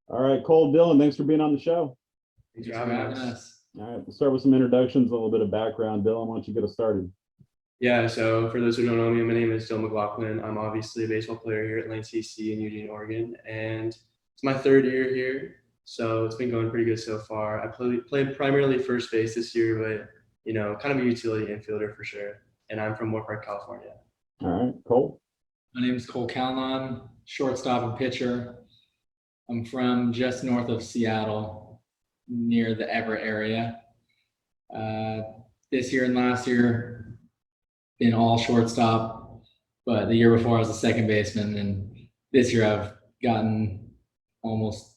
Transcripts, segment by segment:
All right, Cole, Dylan, thanks for being on the show. Thanks for having us. All right, we'll start with some introductions, a little bit of background. Dylan, why don't you get us started? Yeah, so for those who don't know me, my name is Dylan McLaughlin. I'm obviously a baseball player here at Lane CC in Eugene, Oregon, and it's my third year here, so it's been going pretty good so far. I played primarily first base this year, but kind of a utility infielder for sure. And I'm from Moore Park, California. All right, Cole. My name is Cole Calnon, shortstop and pitcher. I'm from just north of Seattle, near the Everett area. This year and last year, been all shortstop, but the year before I was a second baseman, and this year I've gotten almost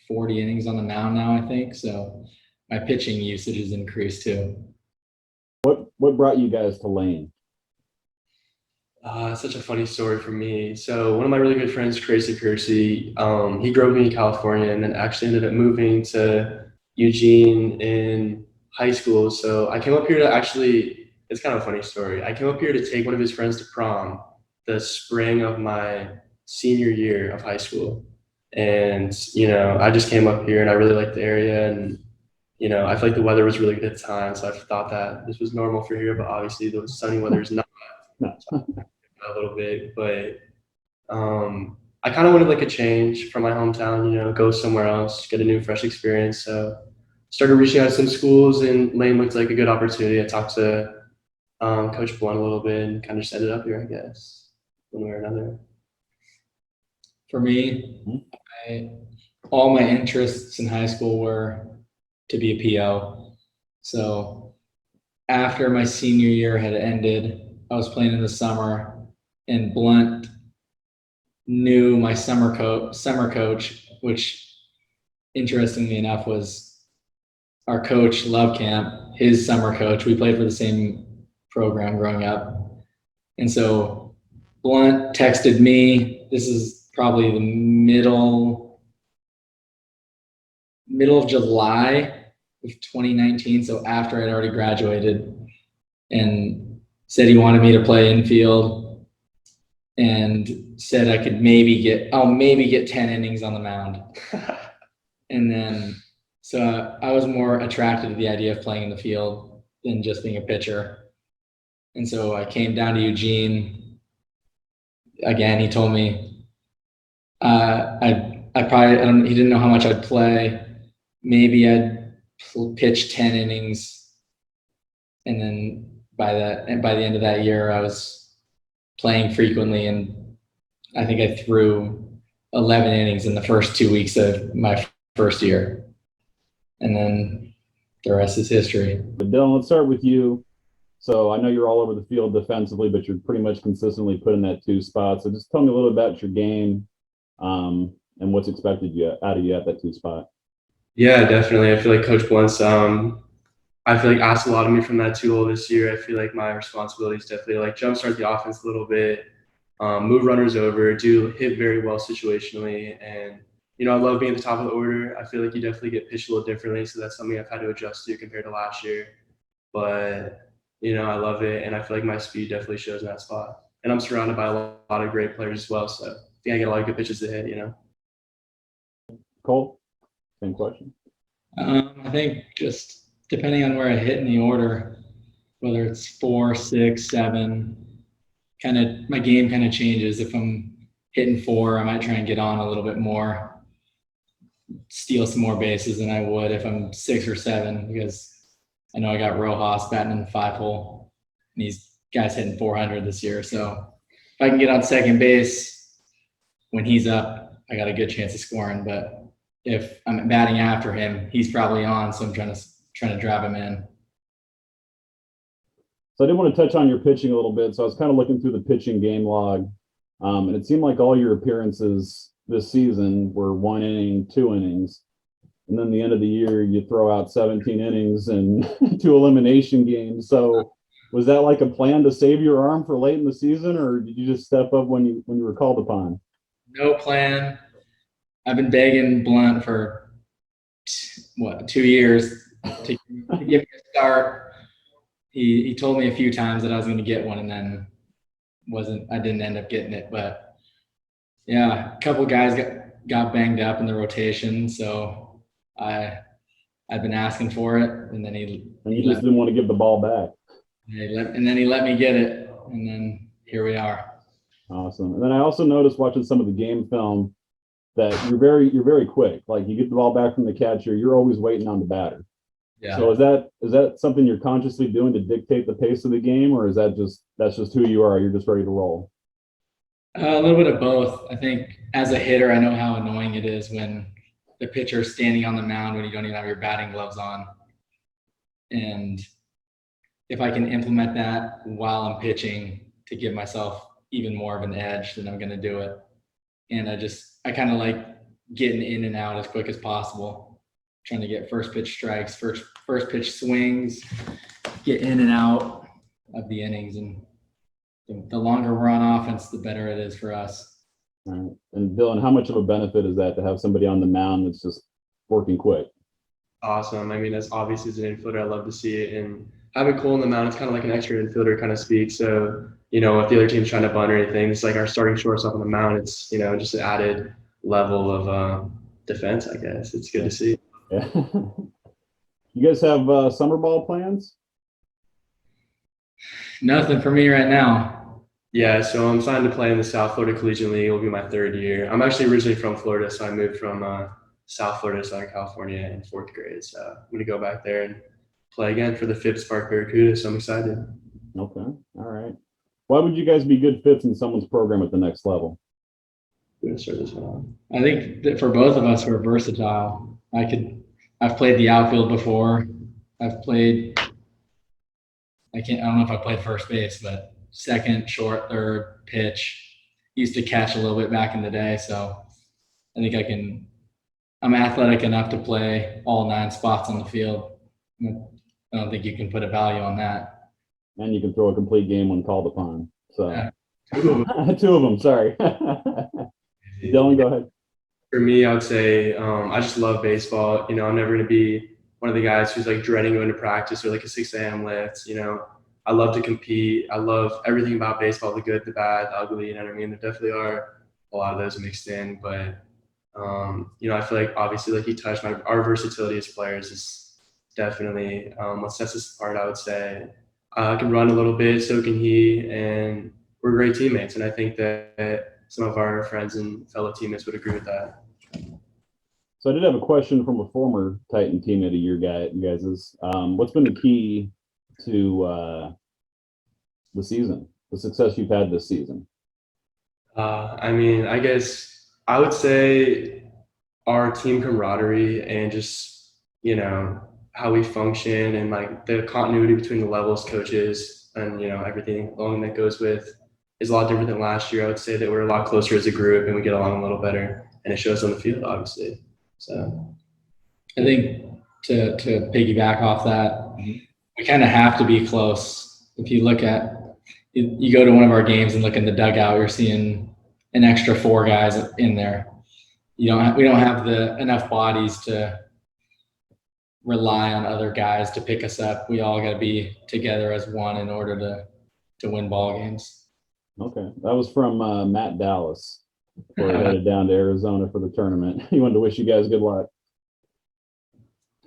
40 innings on the mound now, I think. So my pitching usage has increased too. What brought you guys to Lane? Such a funny story for me. So one of my really good friends, Tracy Kersey, he grew up in California and then actually ended up moving to Eugene in high school. So I came up here to it's kind of a funny story. I came up here to take one of his friends to prom the spring of my senior year of high school. And, I just came up here and I really liked the area, and, I feel like the weather was really good at the time. So I thought that this was normal for here, but obviously the sunny weather is not. A little bit, but I kind of wanted like a change from my hometown, go somewhere else, get a new fresh experience. So started reaching out to some schools, and Lane looked like a good opportunity. I talked to Coach Blunt a little bit and kind of just ended up here, I guess, one way or another. For me, all my interests in high school were to be a PO. So after my senior year had ended, I was playing in the summer, and Blunt knew my summer coach, which interestingly enough was our coach, Love Camp, his summer coach. We played for the same program growing up. And so Blunt texted me. This is probably the middle of July of 2019. So after I'd already graduated, and said he wanted me to play infield, and said I could maybe get 10 innings on the mound. And then, so I was more attracted to the idea of playing in the field than just being a pitcher. And so I came down to Eugene. Again, he told me he didn't know how much I'd play. Maybe I'd pitch 10 innings. And then by the end of that year, I was playing frequently, and I think I threw 11 innings in the first 2 weeks of my first year, and then the rest is history. But Dylan, let's start with you. So I know you're all over the field defensively, but you're pretty much consistently put in that 2 spot. So just tell me a little about your game, and what's expected out of you at that 2 spot. Yeah, definitely. I feel like Coach Blunt's asked a lot of me from that 2 hole this year. I feel like my responsibility is definitely like jumpstart the offense a little bit, move runners over, hit very well situationally. And, I love being at the top of the order. I feel like you definitely get pitched a little differently. So that's something I've had to adjust to compared to last year. But, I love it. And I feel like my speed definitely shows in that spot. And I'm surrounded by a lot of great players as well. So I think I get a lot of good pitches to hit, Cole, same question. I think just depending on where I hit in the order, whether it's 4, 6, 7, my game kind of changes. If I'm hitting 4, I might try and get on a little bit more, steal some more bases than I would if I'm 6 or 7, because I know I got Rojas batting in the 5 hole, and these guys hitting 400 this year. So if I can get on second base when he's up, I got a good chance of scoring. But if I'm batting after him, he's probably on, so I'm trying to drive him in. So I did want to touch on your pitching a little bit. So I was kind of looking through the pitching game log, and it seemed like all your appearances this season were 1 inning, 2 innings. And then the end of the year, you throw out 17 innings and 2 elimination games. So was that like a plan to save your arm for late in the season, or did you just step up when you were called upon? No plan. I've been begging Blunt for 2 years to give me a start. He told me a few times that I was going to get one, and then I didn't end up getting it. But yeah, a couple guys got banged up in the rotation, so I've been asking for it, and then And you just didn't want to give the ball back. and then he let me get it, and then here we are. Awesome. And then I also noticed watching some of the game film that you're very quick. Like you get the ball back from the catcher, you're always waiting on the batter. Yeah. So is that something you're consciously doing to dictate the pace of the game, or is that's just who you are? You're just ready to roll? A little bit of both. I think as a hitter, I know how annoying it is when the pitcher is standing on the mound when you don't even have your batting gloves on. And if I can implement that while I'm pitching to give myself even more of an edge, then I'm going to do it. And I kind of like getting in and out as quick as possible, trying to get first pitch strikes, first pitch swings, get in and out of the innings. And the longer we're on offense, the better it is for us. All right. And Dylan, how much of a benefit is that to have somebody on the mound that's just working quick? Awesome. I mean, as obviously as an infielder, I love to see it. And having Cole on the mound, it's kind of like an extra infielder kind of speak. So, if the other team's trying to bunt or anything, it's like our starting shortstop on the mound. It's, just an added level of defense, I guess. It's good to see. Yeah. You guys have summer ball plans? Nothing for me right now. Yeah, so I'm signed to play in the South Florida Collegiate League. It'll be my third year. I'm actually originally from Florida, so I moved from South Florida to Southern California in fourth grade. So I'm going to go back there and play again for the Phipps Park Barracuda, so I'm excited. Okay. All right. Why would you guys be good fits in someone's program at the next level? I'm going to start this one off. I think that for both of us, we're versatile. I've played the outfield before. I don't know if I played first base, but second, short, third, pitch. Used to catch a little bit back in the day, so I think I'm athletic enough to play all 9 spots on the field. I don't think you can put a value on that. And you can throw a complete game when called upon. So Yeah. 2 of them, sorry. Dylan, go ahead. For me, I would say I just love baseball. I'm never going to be one of the guys who's like dreading going to practice or like a 6 a.m. lift. I love to compete. I love everything about baseball, the good, the bad, the ugly, you know what I mean? There definitely are a lot of those mixed in, but I feel like obviously like you touched on, our versatility as players is definitely what sets us apart, I would say. I can run a little bit, so can he, and we're great teammates. And I think that some of our friends and fellow teammates would agree with that. So I did have a question from a former Titan teammate of you guys'. What's been the key to the season, the success you've had this season? I guess I would say our team camaraderie and just, how we function and like the continuity between the levels, coaches, and, everything along that goes with is a lot different than last year. I would say that we're a lot closer as a group and we get along a little better, and it shows on the field, obviously. So I think to piggyback off that, we kind of have to be close. If you look at, you go to one of our games and look in the dugout, you're seeing an extra 4 guys in there. We don't have enough bodies to rely on other guys to pick us up. We all got to be together as one in order to win ball games. Okay, that was from Matt Dallas, where he headed down to Arizona for the tournament. He wanted to wish you guys good luck.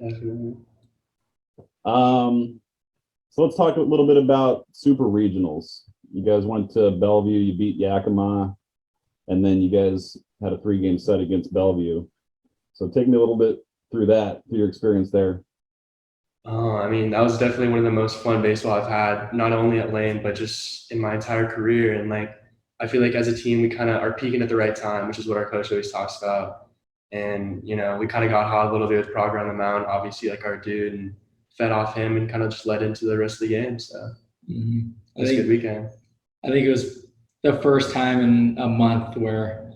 definitely. So let's talk a little bit about super regionals. You guys went to Bellevue, you beat Yakima, and then you guys had a 3-game set against Bellevue. So take me a little bit through your experience there. That was definitely one of the most fun baseball I've had, not only at Lane, but just in my entire career. And I feel like as a team, we kind of are peaking at the right time, which is what our coach always talks about. And, we kind of got hot a little bit with Prager on the mound, obviously like our dude, and fed off him and kind of just led into the rest of the game. So it was a good weekend. I think it was the first time in a month where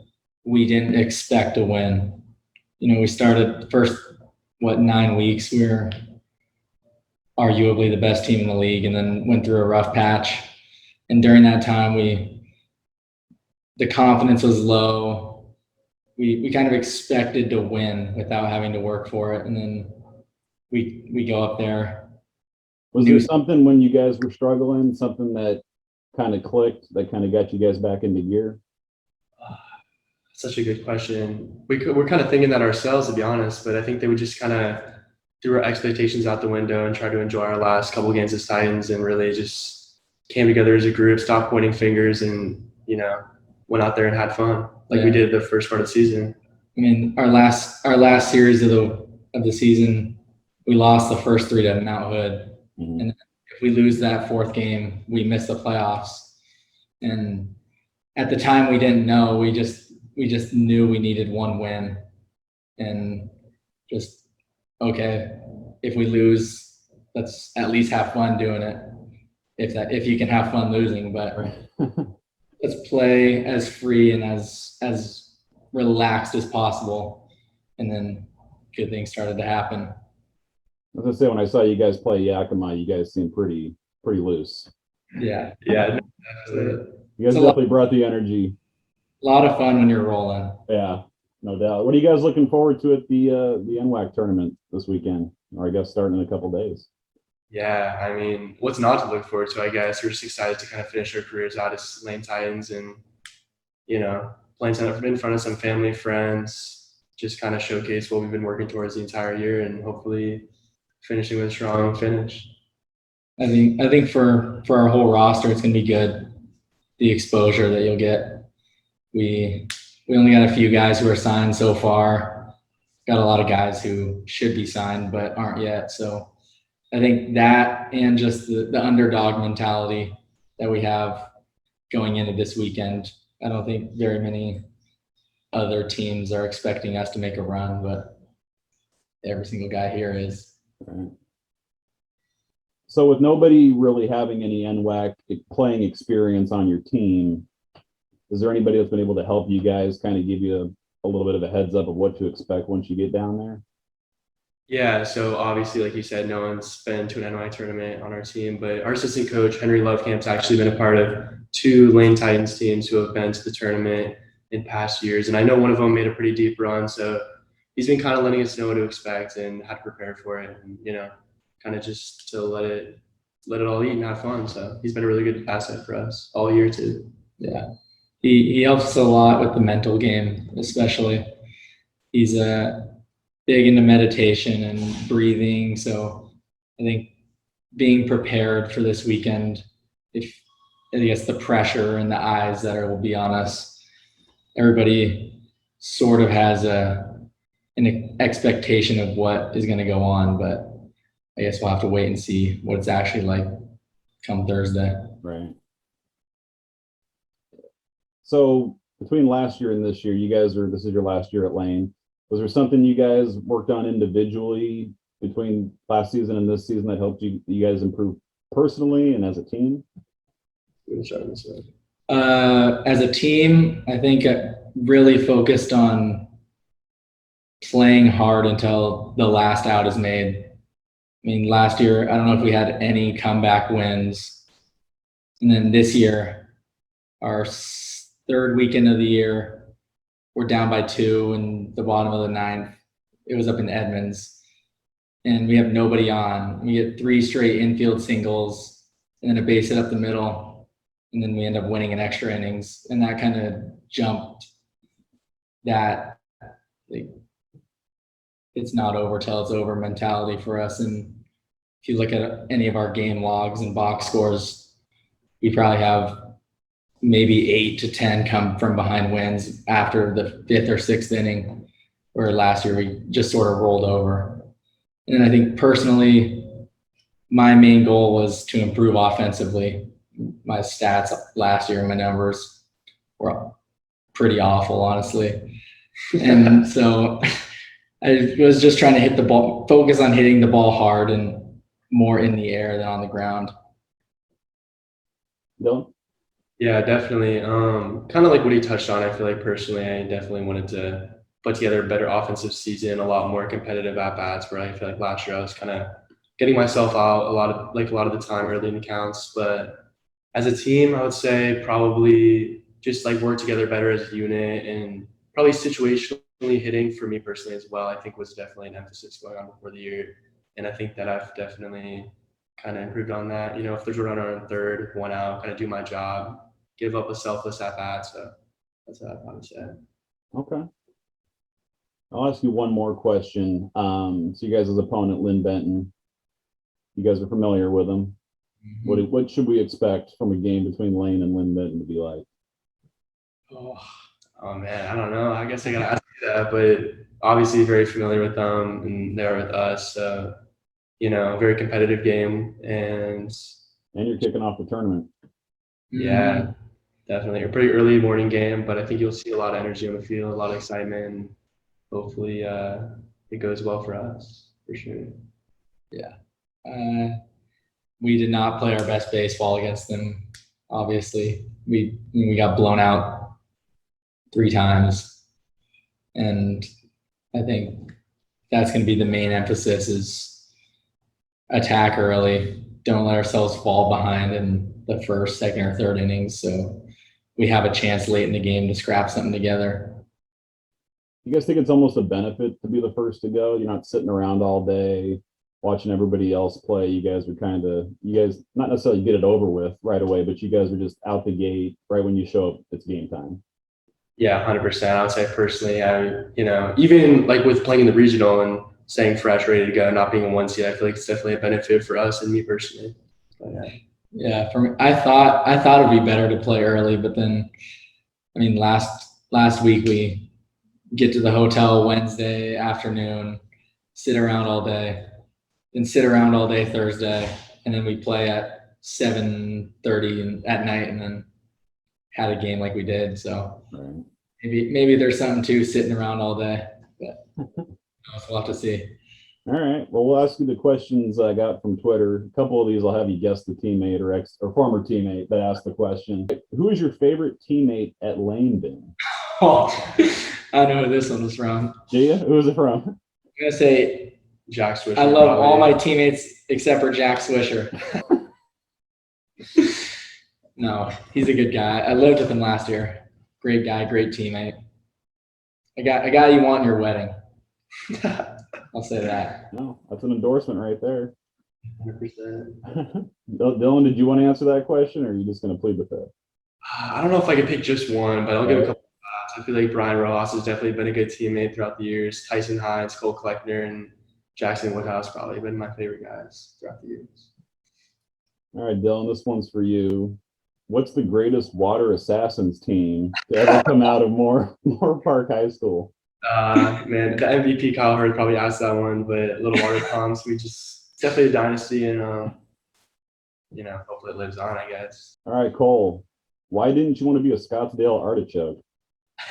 we didn't expect to win. We started the first, 9 weeks, we were arguably the best team in the league, and then went through a rough patch. And during that time, the confidence was low. We kind of expected to win without having to work for it. And then we go up there. Was there something when you guys were struggling, something that kind of clicked, that kind of got you guys back into gear? Such a good question. We're kind of thinking that ourselves, to be honest, but I think they would just kind of threw our expectations out the window and try to enjoy our last couple games as Titans and really just came together as a group, stopped pointing fingers, and went out there and had fun like we did the first part of the season. I mean, our last series of the season, we lost the first 3 to Mount Hood, and if we lose that 4th game, we miss the playoffs. And at the time, we didn't know. We just knew we needed 1 win, and just okay. If we lose, let's at least have fun doing it. If you can have fun losing, but let's play as free and as relaxed as possible. And then good things started to happen. I was gonna say, when I saw you guys play Yakima, you guys seemed pretty loose. Yeah. Yeah. You guys definitely brought the energy. A lot of fun when you're rolling. Yeah, no doubt. What are you guys looking forward to at the NWAC tournament this weekend? Or I guess starting in a couple days. Yeah, I mean, what's not to look forward to, I guess. We're just excited to kind of finish our careers out as Lane Titans and, playing in front of some family, friends, just kind of showcase what we've been working towards the entire year and hopefully finishing with a strong finish. I think for our whole roster, it's going to be good. The exposure that you'll get. We only got a few guys who are signed so far. Got a lot of guys who should be signed but aren't yet. So I think that and just the underdog mentality that we have going into this weekend. I don't think very many other teams are expecting us to make a run, but every single guy here is. Right. So with nobody really having any NWAC playing experience on your team, is there anybody that's been able to help you guys kind of give you a little bit of a heads up of what to expect once you get down there? Yeah, so obviously, like you said, no one's been to an NWAC tournament on our team, but our assistant coach, Henry Lovecamp's actually been a part of 2 Lane Titans teams who have been to the tournament in past years. And I know one of them made a pretty deep run, so he's been kind of letting us know what to expect and how to prepare for it, and, kind of just to let it all eat and have fun. So he's been a really good asset for us all year too. Yeah. He helps us a lot with the mental game, especially. He's big into meditation and breathing. So I think being prepared for this weekend, I guess the pressure and the eyes that will be on us, everybody sort of has an expectation of what is going to go on, but I guess we'll have to wait and see what it's actually like come Thursday. Right. So between last year and this year, this is your last year at Lane. Was there something you guys worked on individually between last season and this season that helped you guys improve personally and as a team? As a team, I think I really focused on playing hard until the last out is made. I mean, last year, I don't know if we had any comeback wins. And then this year, our 3rd weekend of the year, we're down by 2 in the bottom of the 9th. It was up in Edmonds. And we have nobody on. We get 3 straight infield singles and then a base hit up the middle. And then we end up winning in extra innings. And that kind of jumped that, like, it's not over till it's over mentality for us. And if you look at any of our game logs and box scores, we probably have maybe 8 to 10 come from behind wins after the 5th or 6th inning, where last year we just sort of rolled over. And I think personally, my main goal was to improve offensively. My stats last year, my numbers were pretty awful, honestly. And so I was just trying to hit the ball, focus on hitting the ball hard and more in the air than on the ground. No? Yeah, definitely. Kind of like what he touched on, I feel like personally, I definitely wanted to put together a better offensive season, a lot more competitive at-bats, where I feel like last year I was kind of getting myself out a lot of the time early in the counts. But as a team, I would say probably just like work together better as a unit, and probably situationally hitting for me personally as well, I think was definitely an emphasis going on before the year. And I think that I've definitely kind of improved on that. If there's a runner on 3rd, 1 out, kind of do my job, give up a selfless at bat. So that's what I'd probably say. Okay. I'll ask you one more question. So you guys' opponent, Lynn Benton, you guys are familiar with him. What should we expect from a game between Lane and Lynn Benton to be like? Oh man, I don't know. I guess I gotta ask you that, but obviously very familiar with them and they're with us. So, very competitive game and And you're kicking off the tournament. yeah, definitely a pretty early morning game, but I think you'll see a lot of energy on the field, a lot of excitement. And hopefully, it goes well for us for sure. Yeah. We did not play our best baseball against them. Obviously, we got blown out 3 times, and I think that's going to be the main emphasis: is attack early. Don't let ourselves fall behind in the first, second, or third innings, so we have a chance late in the game to scrap something together. You guys think it's almost a benefit to be the first to go? You're not sitting around all day watching everybody else play. You guys not necessarily get it over with right away, but you guys are just out the gate right when you show up. It's game time. Yeah, 100%. I would say personally, even like with playing in the regional and staying fresh, ready to go, not being in one seat, I feel like it's definitely a benefit for us and me personally. But, yeah, for me, I thought it'd be better to play early, but then, last week we get to the hotel Wednesday afternoon, sit around all day, then sit around all day Thursday, and then we play at 7:30 at night, and then had a game like we did. So Right. maybe there's something to sitting around all day, but we'll have to see. All right. Well, we'll ask you the questions I got from Twitter. A couple of these I'll have you guess the teammate or former teammate that asked the question. Who is your favorite teammate at Lane been? Oh, I know who this one was from. Do you? Who is it from? I'm gonna say Jack Swisher. I love all my teammates except for Jack Swisher. No, he's a good guy. I lived with him last year. Great guy, great teammate. A guy you want in your wedding. I'll say that. No, that's an endorsement right there. 100%. Dylan, did you want to answer that question, or are you just going to plead with it? I don't know if I could pick just one, but I'll give a couple of thoughts. I feel like Brian Rojas has definitely been a good teammate throughout the years. Tyson Hines, Cole Kleckner, and Jackson Woodhouse probably been my favorite guys throughout the years. All right, Dylan, this one's for you. What's the greatest water assassins team to ever come out of Moore Park High School? Man, the MVP Kyle Hurd probably asked that one, but Little Water Palms, it's definitely a dynasty, and hopefully it lives on, I guess. All right, Cole, why didn't you want to be a Scottsdale artichoke?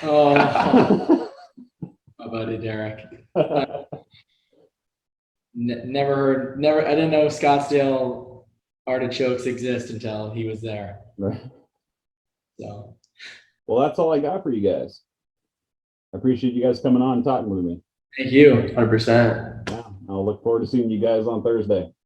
Oh, my buddy Derek. Never. I didn't know Scottsdale artichokes exist until he was there. Right. So, well, that's all I got for you guys. I appreciate you guys coming on and talking with me. thank you. 100%. Yeah, I'll look forward to seeing you guys on Thursday.